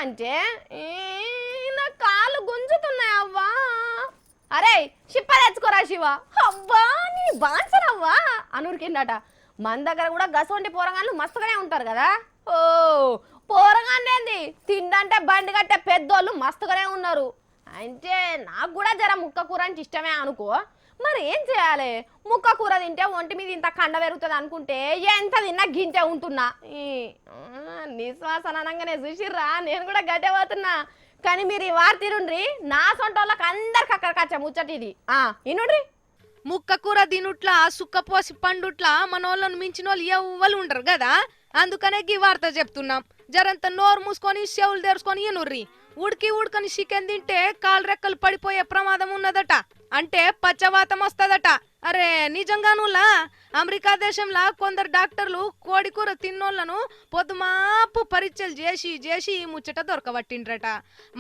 అంటే ఈ నా కాళ్ళు గుంజుతున్నాయి అవ్వా. అరే షిప్ప తెచ్చుకోరా శివ. అవ్వా నీ బాన్సనవ్వా అనురికిందట. మన దగ్గర కూడా గసొంటి పోరగాళ్ళు మస్తుగానే ఉంటారు కదా. ఓ పోరగాండేంది తిండంటే బండి కట్టే పెద్దోళ్ళు మస్తుగానే ఉన్నారు. అంటే నాకు కూడా జర ముక్క కూర అంటే ఇష్టమే అనుకో. మరి ఏం చేయాలి? ముక్క కూర తింటే ఒంటి మీద ఇంత కండ పెరుగుతుంది అనుకుంటే ఎంత తిన్నా గింటే ఉంటున్నా. నిశ్వాసన అనగానే చూసిర్రా నేను కూడా గడ్డే పోతున్నా. కానీ మీరు ఈ వారు తిరుండ్రి నా సొంటోళ్ళకి అందరికి అక్కడ కచ్చ ముచ్చటి ఇది. ఇనుండ్రి. ముక్క కూర తినుట్లా సుక్కపోసి పండుట్లా మనోళ్ళను మించిన వాళ్ళు ఎవ్వరు ఉండరు కదా. అందుకనే గీ వార్త చెప్తున్నాం. జరంత నోరు మూసుకొని చెవులు తెరుచుకొని ఎనుర్రి. ఉడకని చికెన్ తింటే కాలు రెక్కలు పడిపోయే ప్రమాదం ఉన్నదట. అంటే పచ్చవాతం వస్తదట. అరే నిజంగానులా అమెరికా దేశంలో కొందరు డాక్టర్లు కోడి కూర తిన్నోళ్లను పొద్దుమాపు పరీక్షలు చేసి ఈ ముచ్చట దొరకబట్టిండ్రట.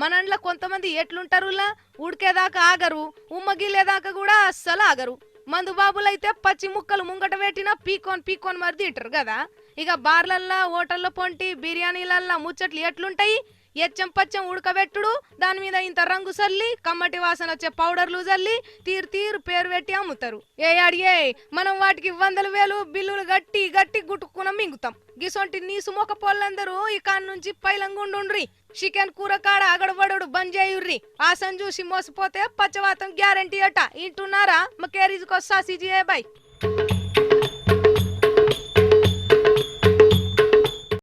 మనండ్ల కొంతమంది ఎట్లుంటారులా ఉడికేదాకా ఆగరు, ఉమ్మగిలేదాకా కూడా అస్సలు ఆగరు. మందు బాబులైతే పచ్చి ముక్కలు ముంగట పెట్టినా పీకోన్ మరి తింటారు కదా. ఇక బార్లల్లా హోటల్లో పొంటి బిర్యానీలల్లా ముచ్చట్లు ఎట్లుంటాయి? ఎచ్చం పచ్చం ఉడకబెట్టుడు, దాని మీద ఇంత రంగు చల్లి కమ్మటి వాసన వచ్చే పౌడర్లు చల్లి తీరు పేరు పెట్టి అమ్ముతారు. అడిగే మనం వాటికి 100,000 బిల్లులు గట్టి గుట్టుకున్న మింగుతాం. గిసొంటి నీసు మొక్క పొలందరూ ఈ కాన్ నుంచి పైలంగుండుండ్రి. చికెన్ కూర కాడ అగడబడు బంద్ చేయుర్రి. ఆసన్ చూసి మోసపోతే పచ్చవాతం గ్యారంటీ అట. ఇంటున్నారా? మా కేరీజ్కి వస్తా సిజీ బాయ్.